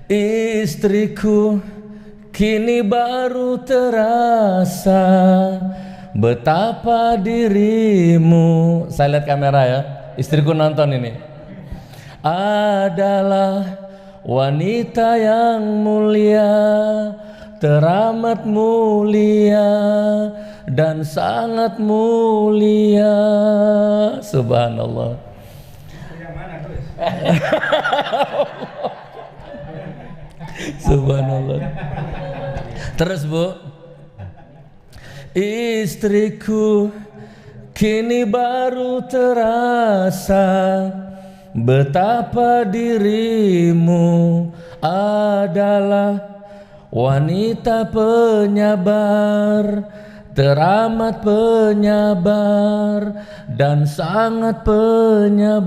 Istriku, kini baru terasa betapa dirimu, saya lihat kamera ya, istriku nonton ini, adalah wanita yang mulia, teramat mulia dan sangat mulia. Subhanallah. Yang mana, Gus? Subhanallah. Terus Bu, istriku, kini baru terasa betapa dirimu adalah wanita penyabar, teramat penyabar dan sangat penyabar.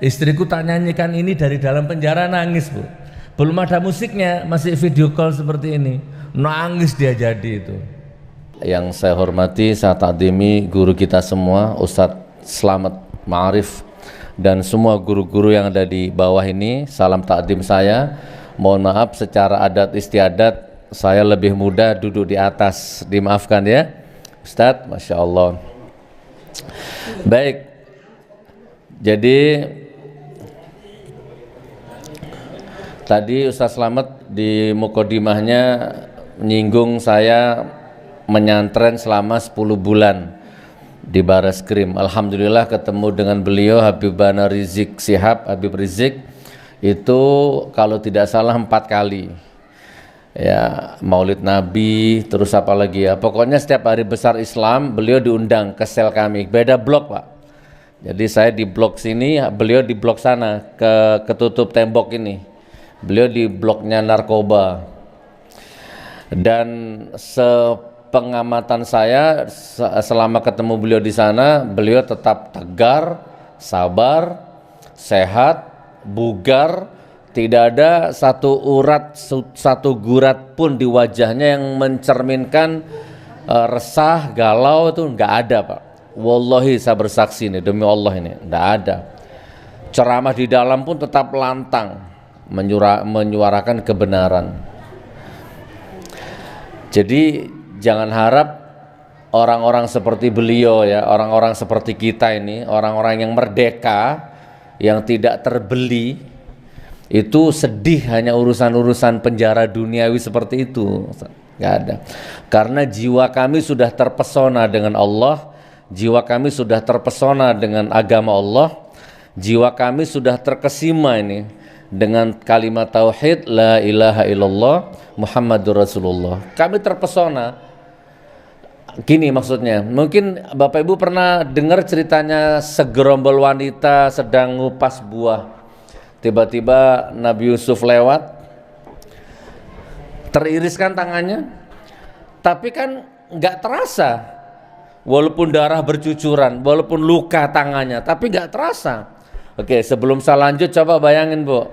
Istriku tak nyanyikan ini dari dalam penjara, nangis Bu. Belum ada musiknya, masih video call seperti ini, nangis dia jadi itu. Yang saya hormati, saya takdimi guru kita semua, Ustadz Slamet Ma'arif, dan semua guru-guru yang ada di bawah ini, salam takdim saya. Mohon maaf secara adat istiadat saya lebih muda duduk di atas, dimaafkan ya Ustadz. Masya Allah. Baik, jadi tadi Ustadz Slamet di mukodimahnya menyinggung saya menyantren selama 10 bulan di Bareskrim. Alhamdulillah ketemu dengan beliau, Habibana Rizik Sihab, Habib Rizik, itu kalau tidak salah 4 kali ya, Maulid Nabi, terus apa lagi ya, pokoknya setiap hari besar Islam beliau diundang ke sel kami, beda blok Pak. Jadi saya di blok sini, beliau di blok sana, ketutup tembok ini, beliau di bloknya narkoba. Dan sepengamatan saya selama ketemu beliau di sana, beliau tetap tegar, sabar, sehat, bugar, tidak ada satu urat, satu gurat pun di wajahnya yang mencerminkan resah, galau, itu enggak ada Pak. Wallahi saya bersaksi ini, demi Allah ini, enggak ada. Ceramah di dalam pun tetap lantang, menyuarakan kebenaran. Jadi jangan harap orang-orang seperti beliau ya, orang-orang seperti kita ini, orang-orang yang merdeka, yang tidak terbeli, itu sedih hanya urusan-urusan penjara duniawi seperti itu. Nggak ada. Karena jiwa kami sudah terpesona dengan Allah, jiwa kami sudah terpesona dengan agama Allah, jiwa kami sudah terkesima ini dengan kalimat tauhid la ilaha illallah Muhammadur Rasulullah. Kami terpesona. Gini maksudnya, mungkin Bapak Ibu pernah dengar ceritanya segerombol wanita sedang ngupas buah. Tiba-tiba Nabi Yusuf lewat, teririskan tangannya, tapi kan nggak terasa, walaupun darah bercucuran, walaupun luka tangannya, tapi nggak terasa. Oke, sebelum saya lanjut, coba bayangin Bu,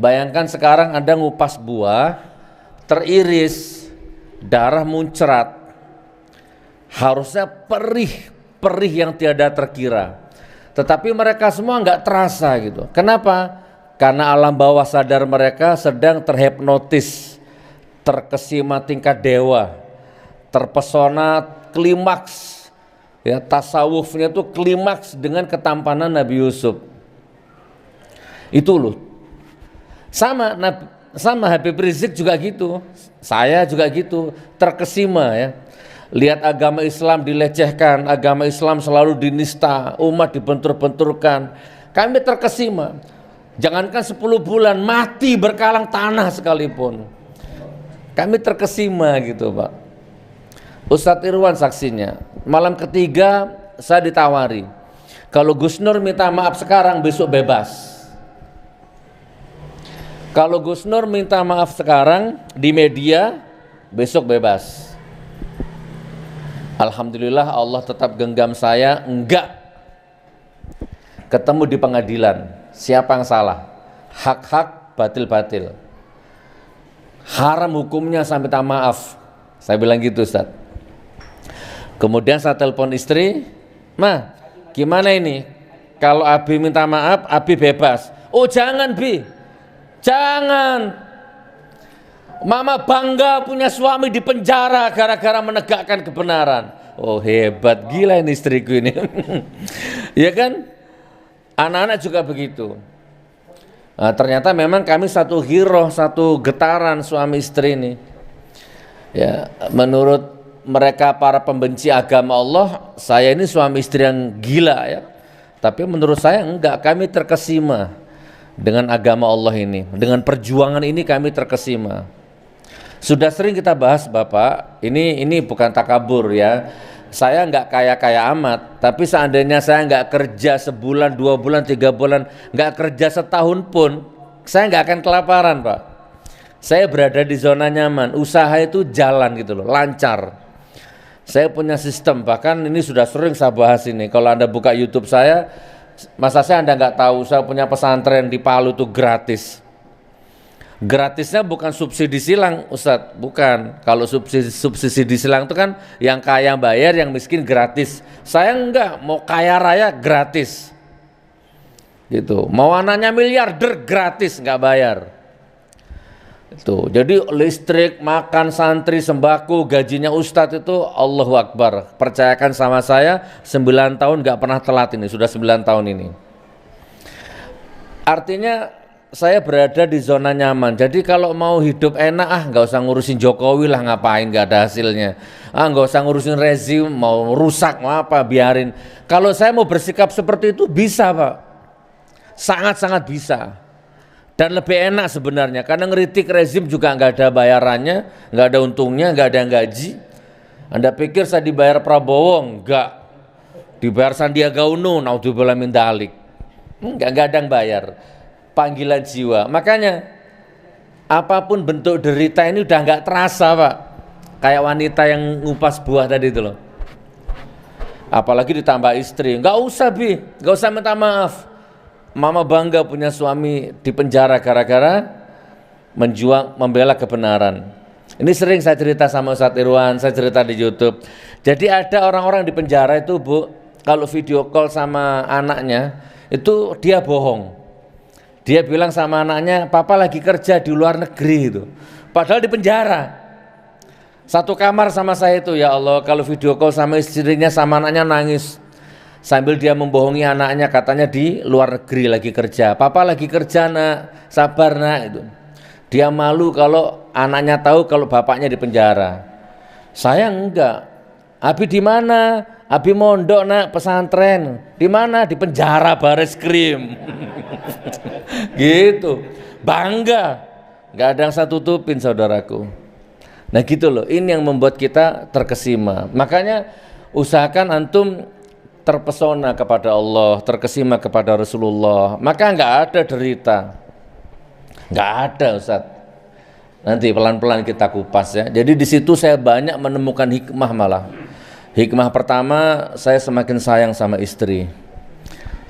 bayangkan sekarang Anda ngupas buah, teriris, darah muncrat, harusnya perih yang tiada terkira, tetapi mereka semua nggak terasa gitu. Kenapa? Karena alam bawah sadar mereka sedang terhipnotis, terkesima tingkat dewa, terpesona klimaks, ya tasawufnya itu klimaks dengan ketampanan Nabi Yusuf. Itu loh. Sama Habib Rizik juga gitu, saya juga gitu, terkesima ya. Lihat agama Islam dilecehkan, agama Islam selalu dinista, umat dibentur-benturkan. Kami terkesima. Jangankan 10 bulan, mati berkalang tanah sekalipun, kami terkesima gitu Pak. Ustadz Irwan saksinya. Malam ketiga saya ditawari, kalau Gus Nur minta maaf sekarang, besok bebas. Kalau Gus Nur minta maaf sekarang di media, besok bebas. Alhamdulillah Allah tetap genggam saya, enggak. Ketemu di pengadilan, siapa yang salah? Hak-hak, batil-batil. Haram hukumnya sampai minta maaf. Saya bilang gitu Ustaz. Kemudian saya telepon istri, "Ma, gimana ini? Kalau Abi minta maaf, Abi bebas." "Oh jangan Bi, Jangan. Mama bangga punya suami di penjara gara-gara menegakkan kebenaran. Oh hebat, gila ini istriku ini. Ya kan? Anak-anak juga begitu. Nah, ternyata memang kami satu giroh, satu getaran suami istri ini. Ya, menurut mereka para pembenci agama Allah, saya ini suami istri yang gila ya. Tapi menurut saya enggak, kami terkesima dengan agama Allah ini, dengan perjuangan ini kami terkesima. Sudah sering kita bahas Bapak, ini bukan takabur ya. Saya enggak kaya-kaya amat, tapi seandainya saya enggak kerja sebulan, 2 bulan, 3 bulan, enggak kerja setahun pun, saya enggak akan kelaparan Pak. Saya berada di zona nyaman, usaha itu jalan gitu loh, lancar. Saya punya sistem, bahkan ini sudah sering saya bahas ini. Kalau Anda buka YouTube saya, masa saya Anda nggak tahu, saya punya pesantren di Palu itu gratis. Gratisnya bukan subsidi silang Ustadz, bukan. Kalau subsidi silang itu kan yang kaya bayar, yang miskin gratis. Saya enggak, mau kaya raya gratis gitu. Mau anaknya miliarder gratis, nggak bayar. Itu. Jadi listrik, makan, santri, sembako, gajinya Ustadz itu Allahu Akbar. Percayakan sama saya, 9 tahun nggak pernah telat ini, sudah 9 tahun ini. Artinya saya berada di zona nyaman. Jadi kalau mau hidup enak, nggak usah ngurusin Jokowi lah, ngapain, nggak ada hasilnya. Nggak usah ngurusin rezim, mau rusak, mau apa, biarin. Kalau saya mau bersikap seperti itu bisa Pak, sangat-sangat bisa. Dan lebih enak sebenarnya, karena ngeritik rezim juga nggak ada bayarannya, nggak ada untungnya, nggak ada yang gaji. Anda pikir saya dibayar Prabowo? Nggak. Dibayar Sandiaga Uno, naudzubillah min dzalik. Nggak ada yang bayar. Panggilan jiwa. Makanya apapun bentuk derita ini udah nggak terasa Pak. Kayak wanita yang ngupas buah tadi itu loh. Apalagi ditambah istri. Nggak usah Bi, nggak usah minta maaf. Mama bangga punya suami di penjara gara-gara membela kebenaran. Ini sering saya cerita sama Ustadz Irwan, saya cerita di YouTube. Jadi ada orang-orang di penjara itu Bu, kalau video call sama anaknya itu dia bohong. Dia bilang sama anaknya, papa lagi kerja di luar negeri itu. Padahal di penjara. Satu kamar sama saya itu, ya Allah, kalau video call sama istrinya sama anaknya nangis. Sambil dia membohongi anaknya, katanya di luar negeri lagi kerja. Papa lagi kerja nak, sabar nak itu. Dia malu kalau anaknya tahu kalau bapaknya di penjara. Saya enggak. Abi di mana? Abi mondok nak, pesantren. Di mana? Di penjara Bareskrim. Gitu. Bangga. Enggak ada yang saya tutupin saudaraku. Nah gitu loh, ini yang membuat kita terkesima. Makanya usahakan antum terpesona kepada Allah, terkesima kepada Rasulullah. Maka enggak ada derita. Enggak ada Ustaz. Nanti pelan-pelan kita kupas ya. Jadi di situ saya banyak menemukan hikmah malah. Hikmah pertama, saya semakin sayang sama istri.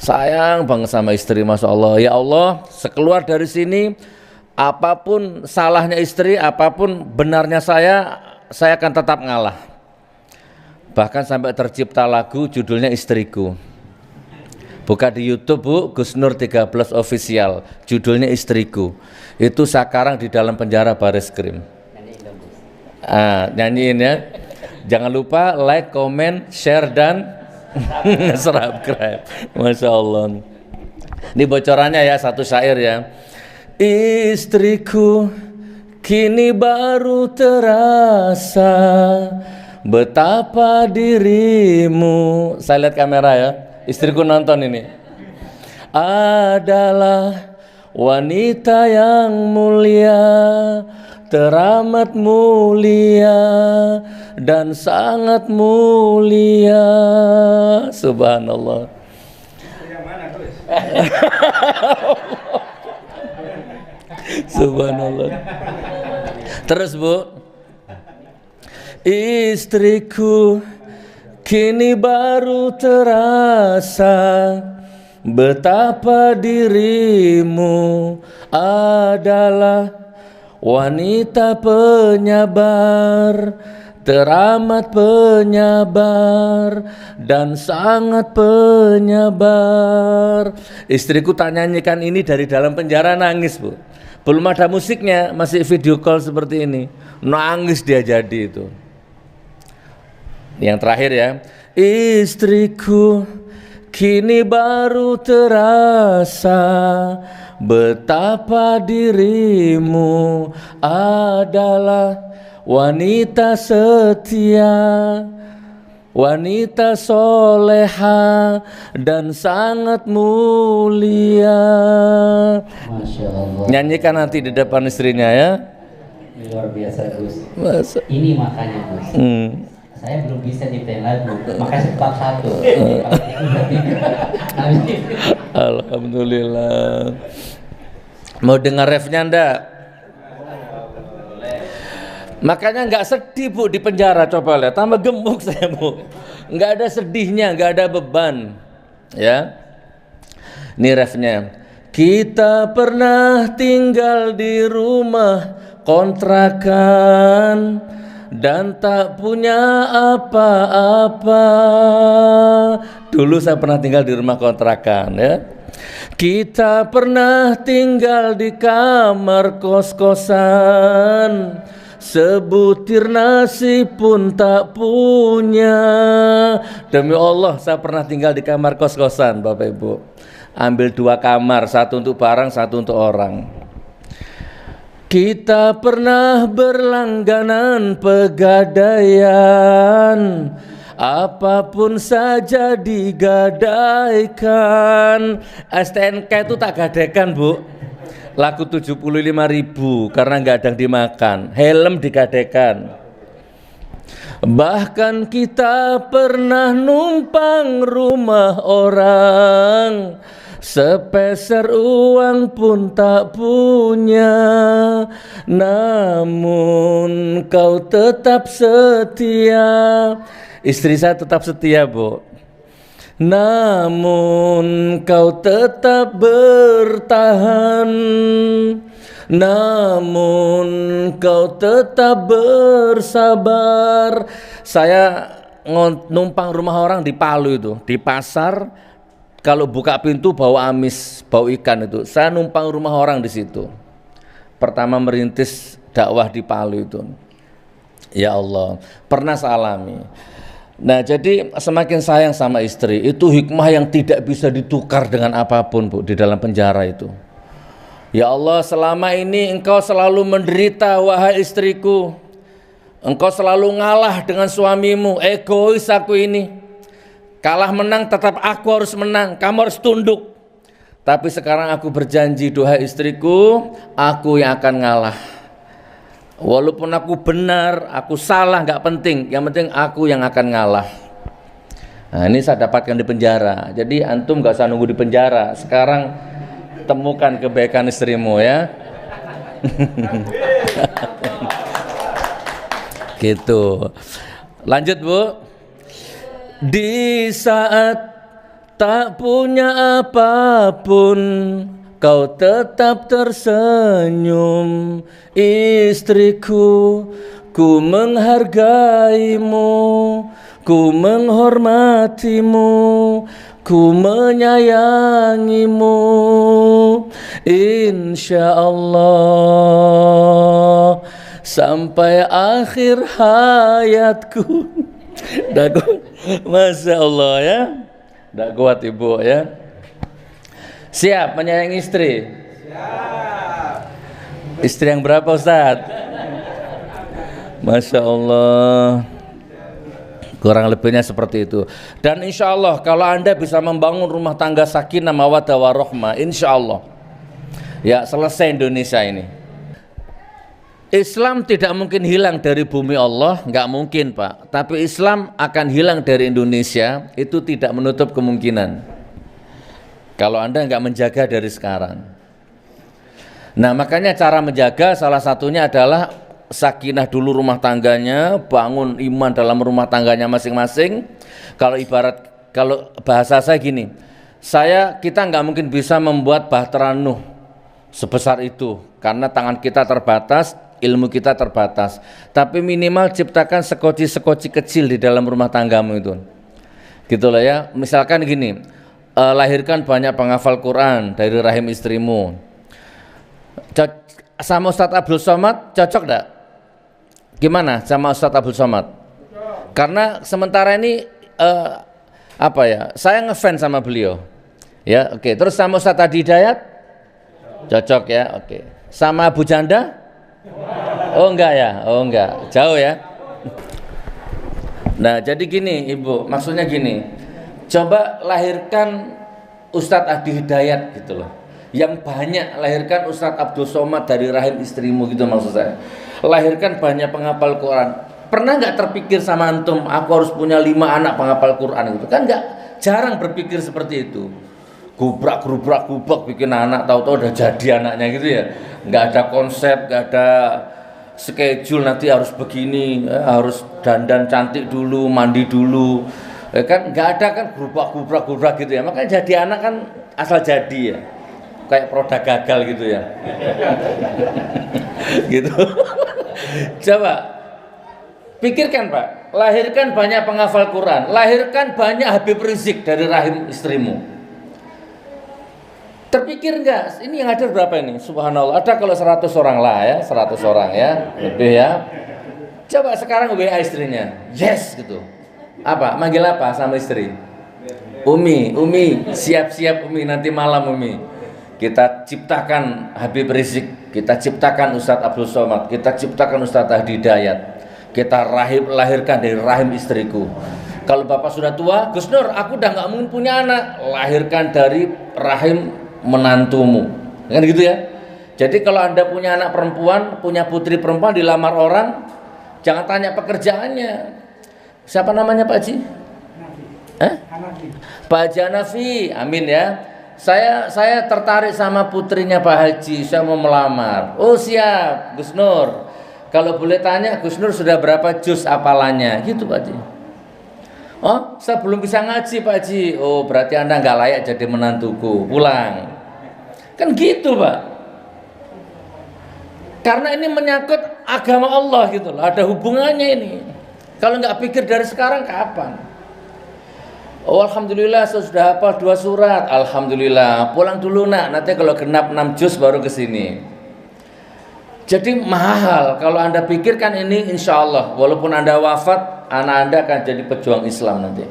Sayang banget sama istri, Masya Allah. Ya Allah, sekeluar dari sini, apapun salahnya istri, apapun benarnya saya akan tetap ngalah. Bahkan sampai tercipta lagu judulnya Istriku. Buka di YouTube Bu, Gus Nur 13 Official, judulnya Istriku. Itu sekarang di dalam penjara Bareskrim. Nyanyiin ya. Jangan lupa like, comment, share dan subscribe. Masya Allah. Ini bocorannya ya, satu syair ya. Istriku kini baru terasa betapa dirimu. Saya lihat kamera ya. Istriku nonton ini. Adalah wanita yang mulia, teramat mulia dan sangat mulia. Subhanallah. Yang mana tuh? Subhanallah. Terus Bu, istriku kini baru terasa betapa dirimu adalah wanita penyabar, teramat penyabar dan sangat penyabar. Istriku tak nyanyikan ini dari dalam penjara nangis Bu. belum ada musiknya, masih video call seperti ini, nangis dia jadi itu. Yang terakhir ya, istriku kini baru terasa betapa dirimu adalah wanita setia, wanita soleha dan sangat mulia. Masya Allah. Nyanyikan nanti di depan istrinya ya. Luar biasa Gus. Masa. Ini makanya Gus. Saya belum bisa nyiptain lagu, makanya tetap satu. Alhamdulillah. Mau dengar refnya ndak? Makanya nggak sedih Bu di penjara, coba lihat, tambah gemuk saya Bu. Nggak ada sedihnya, nggak ada beban. Ya. Ini refnya. Kita pernah tinggal di rumah kontrakan dan tak punya apa-apa. Dulu saya pernah tinggal di rumah kontrakan ya. Kita pernah tinggal di kamar kos-kosan, sebutir nasi pun tak punya. Demi Allah saya pernah tinggal di kamar kos-kosan Bapak Ibu. Ambil 2 kamar, satu untuk barang, satu untuk orang. Kita pernah berlangganan pegadaian, apapun saja digadaikan. STNK itu tak gadaikan Bu, laku 75.000 karena nggak ada yang dimakan. Helm digadaikan. Bahkan kita pernah numpang rumah orang, sepeser uang pun tak punya, namun kau tetap setia. Istri saya tetap setia Bu. Namun kau tetap bertahan, namun kau tetap bersabar. Saya numpang rumah orang di Palu itu, di pasar. Kalau buka pintu bau amis, bau ikan itu. Saya numpang rumah orang di situ. Pertama merintis dakwah di Palu itu. Ya Allah, pernah saya alami. Nah, jadi semakin sayang sama istri, itu hikmah yang tidak bisa ditukar dengan apapun Bu di dalam penjara itu. Ya Allah, selama ini engkau selalu menderita wahai istriku. Engkau selalu ngalah dengan suamimu, egois aku ini. Kalah menang tetap aku harus menang, kamu harus tunduk. Tapi sekarang aku berjanji, duhai istriku, aku yang akan ngalah. Walaupun aku benar, aku salah, nggak penting. Yang penting aku yang akan ngalah. Nah, ini saya dapatkan di penjara. Jadi antum nggak usah nunggu di penjara. Sekarang temukan kebaikan istrimu ya. Gitu. Lanjut Bu. Di saat tak punya apapun, kau tetap tersenyum, istriku. Ku menghargaimu, ku menghormatimu, ku menyayangimu. Insya Allah sampai akhir hayatku. Masya Allah ya. Tidak kuat Ibu ya. Siap menyayangi istri? Siap. Istri yang berapa Ustaz? Masya Allah. Kurang lebihnya seperti itu. Dan insya Allah kalau Anda bisa membangun rumah tangga sakinah mawaddah warahmah, insya Allah ya selesai Indonesia ini. Islam tidak mungkin hilang dari bumi Allah, nggak mungkin Pak. Tapi Islam akan hilang dari Indonesia, itu tidak menutup kemungkinan. Kalau Anda nggak menjaga dari sekarang. Nah makanya cara menjaga salah satunya adalah sakinah dulu rumah tangganya, bangun iman dalam rumah tangganya masing-masing. Kalau bahasa saya gini, kita nggak mungkin bisa membuat Bahtera Nuh sebesar itu karena tangan kita terbatas, ilmu kita terbatas. Tapi minimal ciptakan sekoci-sekoci kecil di dalam rumah tanggamu itu. Gitu lah ya. Misalkan gini, lahirkan banyak penghafal Quran dari rahim istrimu. Sama Ustadz Abdul Somad cocok enggak? Gimana sama Ustadz Abdul Somad? Karena sementara ini apa ya? Saya ngefans sama beliau. Ya, oke. Terus sama Ustadz Adi Hidayat? Cocok ya, oke. Sama Abu Janda? Oh enggak ya? Oh enggak. Jauh ya. Nah, jadi gini, Ibu, maksudnya gini. Coba lahirkan Ustadz Adi Hidayat gitu loh. Yang banyak lahirkan Ustadz Abdul Somad dari rahim istrimu gitu maksud saya. Lahirkan banyak penghafal Quran. Pernah nggak terpikir sama antum, aku harus punya 5 anak penghafal Quran gitu? Kan nggak, jarang berpikir seperti itu. Gubrak bikin anak, tahu-tahu udah jadi anaknya gitu ya. Nggak ada konsep, nggak ada schedule nanti harus begini, harus dandan cantik dulu, mandi dulu. Kan nggak ada kan gubrak gitu ya. Makanya jadi anak kan asal jadi ya. Kayak produk gagal gitu ya. Gitu. Coba pikirkan Pak, lahirkan banyak penghafal Quran, lahirkan banyak Habib Rizik dari rahim istrimu. Terpikir enggak? Ini yang ada berapa ini? Subhanallah, ada kalau 100 orang lah ya, 100 orang ya, lebih ya. Coba sekarang WA istrinya, yes gitu. Apa? Manggil apa sama istri? Umi, siap-siap Umi, nanti malam Umi. Kita ciptakan Habib Rizik, kita ciptakan Ustadz Abdul Somad, kita ciptakan Ustadz Adi Hidayat. Kita lahirkan dari rahim istriku. Kalau bapak sudah tua, Gus Nur, aku udah nggak mungkin punya anak. Lahirkan dari rahim menantumu, kan gitu ya. Jadi kalau Anda punya anak perempuan, punya putri perempuan dilamar orang, jangan tanya pekerjaannya. Siapa namanya Pak Haji? Pak Haji Hanafi, amin ya. Saya tertarik sama putrinya Pak Haji, saya mau melamar. Oh siap, Gus Nur. Kalau boleh tanya, Gus Nur sudah berapa juz hafalannya? Gitu Pak Haji. Oh, saya belum bisa ngaji Pak Haji. Oh, berarti Anda nggak layak jadi menantuku. Pulang. Kan gitu Pak. Karena ini menyangkut agama Allah gitu loh. Ada hubungannya ini. Kalau nggak pikir dari sekarang kapan? Oh, alhamdulillah saya sudah hafal 2 surat. Alhamdulillah. Pulang dulu nak. Nanti kalau genap 6 juz baru ke sini. Jadi mahal. Kalau Anda pikirkan ini, insya Allah walaupun Anda wafat, anak Anda akan jadi pejuang Islam nanti.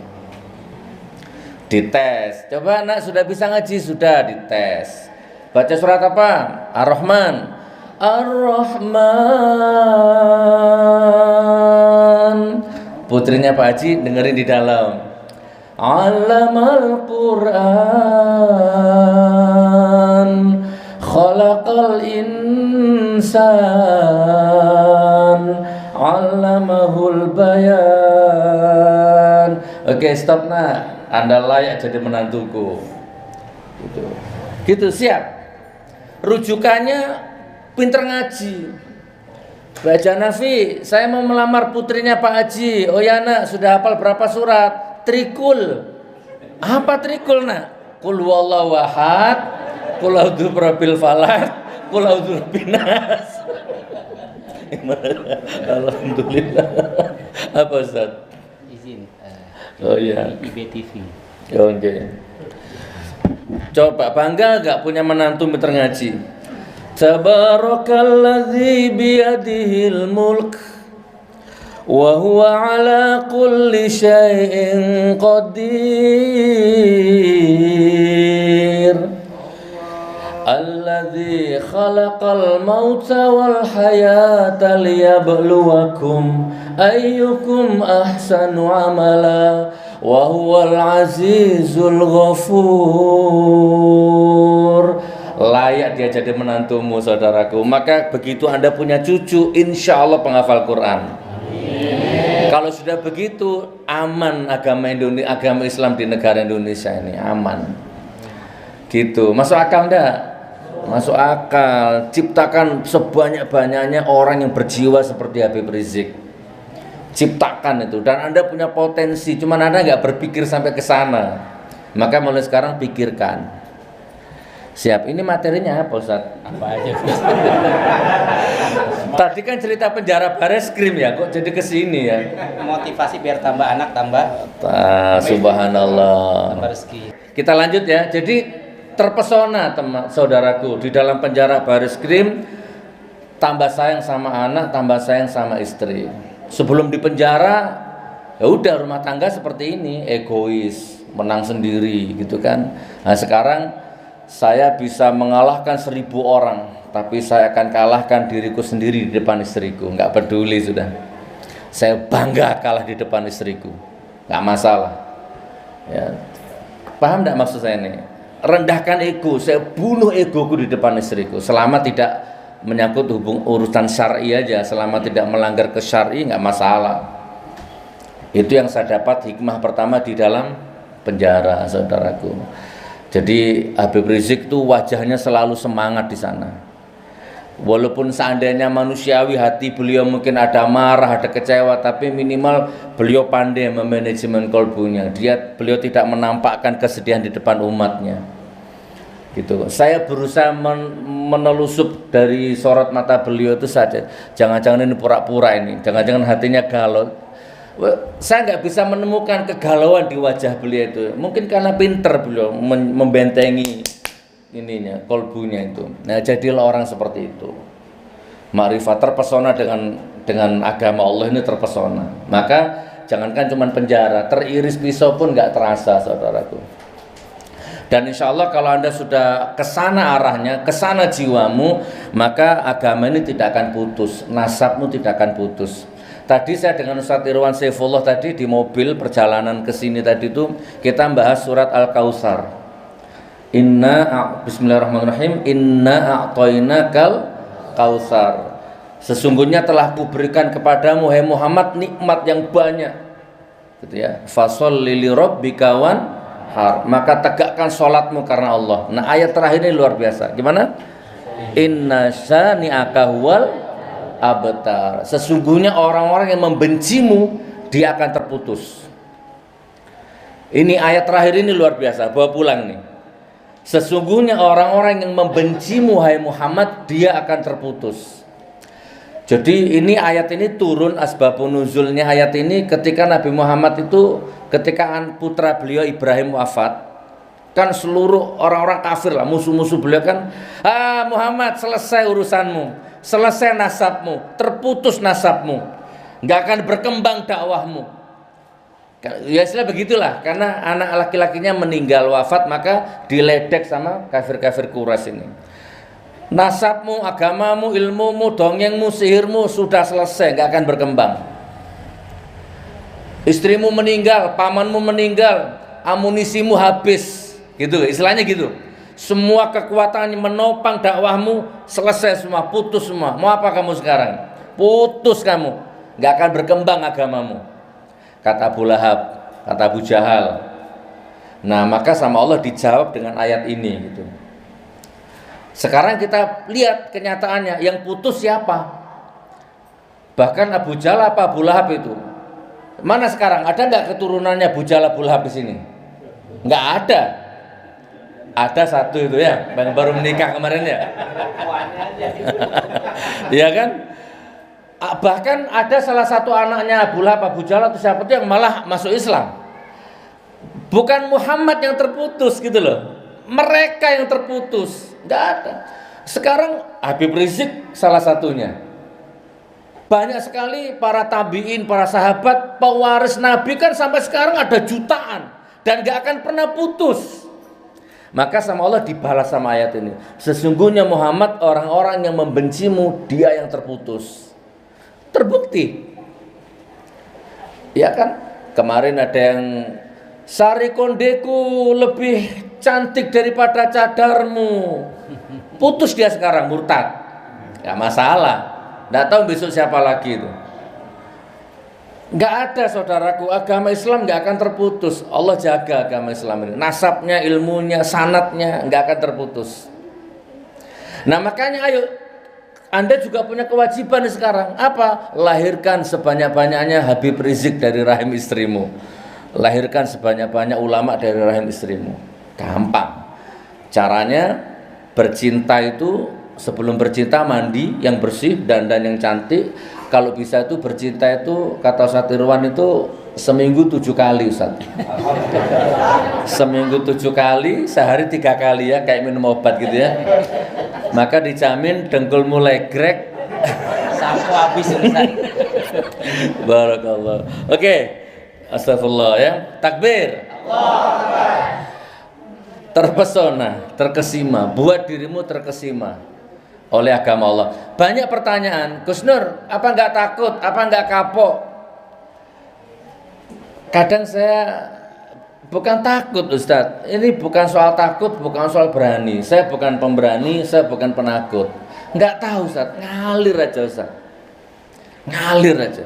Dites. Coba anak sudah bisa ngaji, sudah dites. Baca surat apa? Ar-Rahman. Ar-Rahman. Putrinya Pak Haji dengerin di dalam. Allamal Quran, khalaqal insan, allamahul bayan. Oke, stop nak. Anda layak jadi menantuku. Gitu siap. Rujukannya pinter ngaji. Baca Nafi, saya mau melamar putrinya Pak Haji. Oh ya nak, sudah hafal berapa surat? Trikul. Apa trikul nak? Qul huwallahu ahad, qul a'udzu birabbil falaq, qul a'udzu birabbin nas. Alhamdulillah. Apa Ustaz? Izin. Oh iya. IBTV. Oke. Coba bangga gak punya menantu pinter ngaji? Tabarakalladzi biyadihil mulk wa huwa ala kulli syai'in qadir. Alladzi khalaqal mauta wal hayata liyabluwakum ayyukum ahsanu amala wa huwal azizul ghafur. Layak dia jadi menantumu saudaraku. Maka begitu Anda punya cucu, insya Allah penghafal Quran. Kalau sudah begitu, aman agama Indonesia, agama Islam di negara Indonesia ini aman. Gitu. Masuk akal enggak? Masuk akal. Ciptakan sebanyak-banyaknya orang yang berjiwa seperti Habib Rizik. Ciptakan itu. Dan Anda punya potensi, cuman Anda nggak berpikir sampai ke sana. Maka mulai sekarang pikirkan. Siap. Ini materinya apa Ustaz? Apa aja? Tadi kan cerita penjara Bareskrim ya, kok jadi ke sini ya? Motivasi biar tambah anak, tambah Subhanallah. tambah rezeki. Kita lanjut ya. Jadi terpesona saudaraku di dalam penjara baris krim, tambah sayang sama anak, tambah sayang sama istri. Sebelum di penjara, ya udah rumah tangga seperti ini, egois, menang sendiri gitu kan. Nah sekarang saya bisa mengalahkan 1000 orang, tapi saya akan kalahkan diriku sendiri di depan istriku. Nggak peduli sudah. Saya bangga kalah di depan istriku, nggak masalah. Ya. Paham nggak maksud saya ini? Rendahkan ego, saya bunuh egoku di depan istriku. Selama tidak menyangkut urusan syar'i aja, selama tidak melanggar ke syar'i nggak masalah. Itu yang saya dapat hikmah pertama di dalam penjara, saudaraku. Jadi Habib Rizik itu wajahnya selalu semangat di sana. Walaupun seandainya manusiawi hati beliau mungkin ada marah, ada kecewa, tapi minimal beliau pandai memanajemen kolbunya. Beliau tidak menampakkan kesedihan di depan umatnya. Gitu. Saya berusaha menelusup dari sorot mata beliau itu saja. Jangan-jangan ini pura-pura ini, jangan-jangan hatinya galau. Saya nggak bisa menemukan kegalauan di wajah beliau itu. Mungkin karena pinter beliau membentengi ininya, kolbunya itu. Nah, jadilah orang seperti itu. Ma'rifat, terpesona dengan agama Allah ini, terpesona. Maka jangankan cuma penjara, teriris pisau pun nggak terasa, saudaraku. Dan insya Allah kalau Anda sudah kesana arahnya, kesana jiwamu, maka agama ini tidak akan putus, nasabmu tidak akan putus. Tadi saya dengan Ustaz Irwan Saifullah tadi di mobil perjalanan ke sini tadi itu kita bahas surat Al-Kautsar. Bismillahirrahmanirrahim. Inna a'tainakal kautsar. Sesungguhnya telah kuberikan kepadamu hai Muhammad nikmat yang banyak. Gitu ya. Fasholli lirabbika wanhar. Maka tegakkan salatmu karena Allah. Nah, ayat terakhir ini luar biasa. Gimana? Inna syani'aka huwal abtar. Sesungguhnya orang-orang yang membencimu dia akan terputus. Ini ayat terakhir ini luar biasa. Bawa pulang nih. Sesungguhnya orang-orang yang membencimu hai Muhammad dia akan terputus. Jadi ini ayat ini turun, asbabun nuzulnya ayat ini ketika Nabi Muhammad itu ketika putra beliau Ibrahim wafat, kan seluruh orang-orang kafir lah, musuh-musuh beliau kan, Muhammad selesai urusanmu, selesai nasabmu, terputus nasabmu, nggak akan berkembang dakwahmu. Ya istilah begitulah, karena anak laki-lakinya meninggal wafat, maka diledek sama kafir-kafir Quraisy ini. Nasabmu, agamamu, ilmumu, dongengmu, sihirmu sudah selesai, nggak akan berkembang. Istrimu meninggal, pamanmu meninggal, amunisimu habis, gitu istilahnya gitu. Semua kekuatan yang menopang dakwahmu selesai semua, putus semua. Mau apa kamu sekarang? Putus kamu, nggak akan berkembang agamamu. Kata Abu Lahab, kata Abu Jahal. Nah, maka sama Allah dijawab dengan ayat ini gitu. Sekarang kita lihat kenyataannya, yang putus siapa? Bahkan Abu Jahal apa Abu Lahab itu? Mana sekarang? Ada nggak keturunannya Abu Jahal Abu Lahab di sini? Nggak ada. Ada satu itu ya, yang baru menikah kemarin ya. Iya kan? Bahkan ada salah satu anaknya Abu Lahab, Abu Jahal atau siapa itu yang malah masuk Islam. Bukan Muhammad yang terputus gitu loh. Mereka yang terputus. Nggak ada. Sekarang Habib Rizik salah satunya. Banyak sekali para tabi'in, para sahabat, pewaris Nabi kan sampai sekarang ada jutaan. Dan nggak akan pernah putus. Maka sama Allah dibalas sama ayat ini. Sesungguhnya Muhammad orang-orang yang membencimu dia yang terputus. Terbukti. Ya kan? Kemarin ada yang sari kondeku lebih cantik daripada cadarmu. Putus dia sekarang, murtad. Gak masalah. Gak tahu besok siapa lagi itu. Gak ada saudaraku, agama Islam gak akan terputus. Allah jaga agama Islam ini. Nasabnya, ilmunya, sanatnya gak akan terputus. Nah makanya ayo, Anda juga punya kewajiban sekarang. Apa? Lahirkan sebanyak-banyaknya Habib Rizik dari rahim istrimu. Lahirkan sebanyak-banyak ulama dari rahim istrimu. Gampang. Caranya bercinta itu sebelum bercinta mandi yang bersih, dandan yang cantik. Kalau bisa itu bercinta itu kata Ustaz Irwan itu seminggu 7 kali Ustaz. seminggu 7 kali, sehari 3 kali ya, kayak minum obat gitu ya. Maka dijamin dengkul mulai grek. Sampo habis Ustaz. Barakallah. Oke. Astagfirullah ya. Takbir. Terpesona, terkesima, buat dirimu terkesima oleh agama Allah. Banyak pertanyaan, Gus Nur, apa enggak takut, apa enggak kapok? Kadang saya bukan takut Ustadz, ini bukan soal takut, bukan soal berani. Saya bukan pemberani, saya bukan penakut. Enggak tahu Ustadz, ngalir aja Ustadz. Ngalir aja.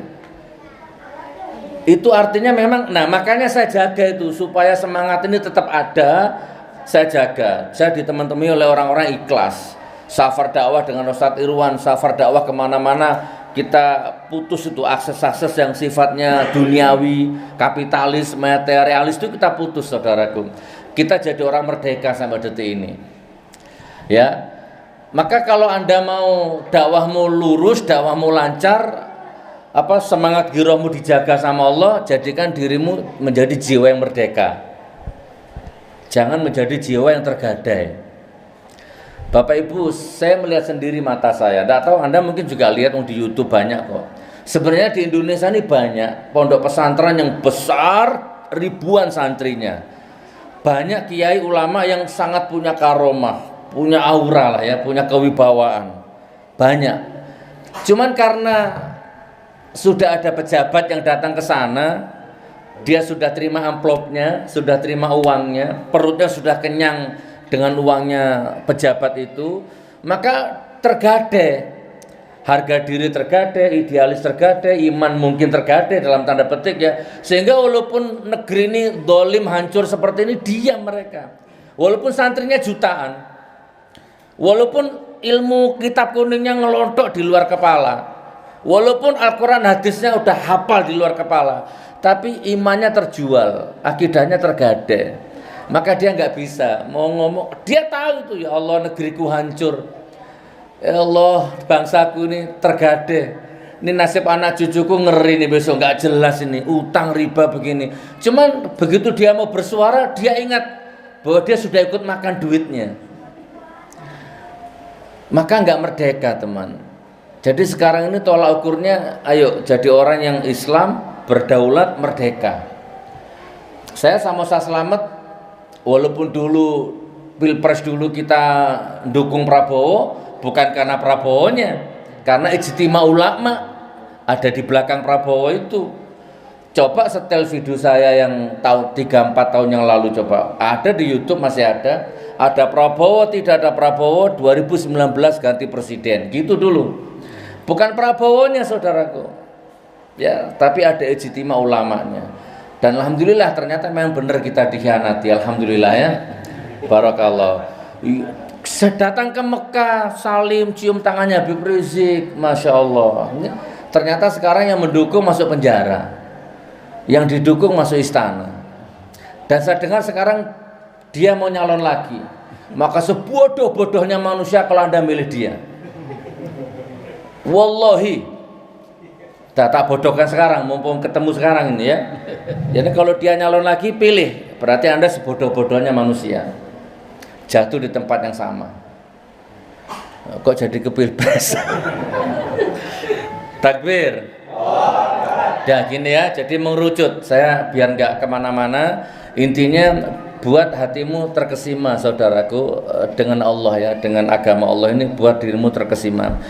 Itu artinya memang, nah makanya saya jaga itu supaya semangat ini tetap ada. Saya jaga, saya ditemani oleh orang-orang ikhlas. Safar dakwah dengan Ustadz Irwan, safar dakwah kemana-mana, kita putus itu akses-akses yang sifatnya duniawi, kapitalis, materialis itu kita putus saudaraku. Kita jadi orang merdeka sampai detik ini. Ya, maka kalau Anda mau dakwahmu lurus, dakwahmu lancar, semangat girohmu dijaga sama Allah, jadikan dirimu menjadi jiwa yang merdeka. Jangan menjadi jiwa yang tergadai. Bapak Ibu, saya melihat sendiri mata saya. Tidak tahu Anda mungkin juga lihat di YouTube banyak kok. Sebenarnya di Indonesia ini banyak pondok pesantren yang besar, ribuan santrinya. Banyak kiai ulama yang sangat punya karomah, punya aura lah ya, punya kewibawaan. Banyak. Cuman karena sudah ada pejabat yang datang ke sana, dia sudah terima amplopnya, sudah terima uangnya, perutnya sudah kenyang dengan uangnya pejabat itu, maka tergadai, harga diri tergadai, idealis tergadai, iman mungkin tergadai dalam tanda petik ya, sehingga walaupun negeri ini dolim hancur seperti ini, diam mereka. Walaupun santrinya jutaan, walaupun ilmu kitab kuningnya ngelontok di luar kepala, walaupun Al-Quran hadisnya udah hafal di luar kepala, tapi imannya terjual, akidahnya tergadai. Maka dia nggak bisa mau ngomong. Dia tahu tuh, ya Allah negeriku hancur, ya Allah bangsaku ini tergadai, ini nasib anak cucuku ngeri nih besok, nggak jelas ini, utang riba begini. Cuman begitu dia mau bersuara, dia ingat bahwa dia sudah ikut makan duitnya. Maka nggak merdeka teman. Jadi sekarang ini tolak ukurnya, ayo jadi orang yang Islam, berdaulat, merdeka. Saya sama Ustaz Slamet, walaupun dulu Pilpres dulu kita dukung Prabowo, bukan karena Prabowonya, karena ijtima ulama ada di belakang Prabowo itu. Coba setel video saya yang tahun 3-4 tahun yang lalu, coba ada di YouTube, masih ada. Ada Prabowo, tidak ada Prabowo, 2019 ganti presiden, gitu dulu. Bukan Prabowonya saudaraku, ya, tapi ada ijtima ulamanya. Dan alhamdulillah ternyata memang benar kita dikhianati, alhamdulillah ya. Barakallah. Datang ke Mekah, salim, cium tangannya Habib Rizik, masya Allah. Ternyata sekarang yang mendukung masuk penjara, yang didukung masuk istana. Dan saya dengar sekarang dia mau nyalon lagi. Maka sebodoh-bodohnya manusia kalau Anda milih dia. Wallahi, tak bodohkan sekarang, mumpung ketemu sekarang ini ya. Jadi kalau dia nyalon lagi, pilih. Berarti Anda sebodoh-bodohnya manusia, jatuh di tempat yang sama. Kok jadi ke Pilpres? Takbir. Ya gini ya, jadi mengerucut. Saya biar nggak kemana-mana. Intinya buat hatimu terkesima saudaraku dengan Allah ya, dengan agama Allah ini, buat dirimu terkesima.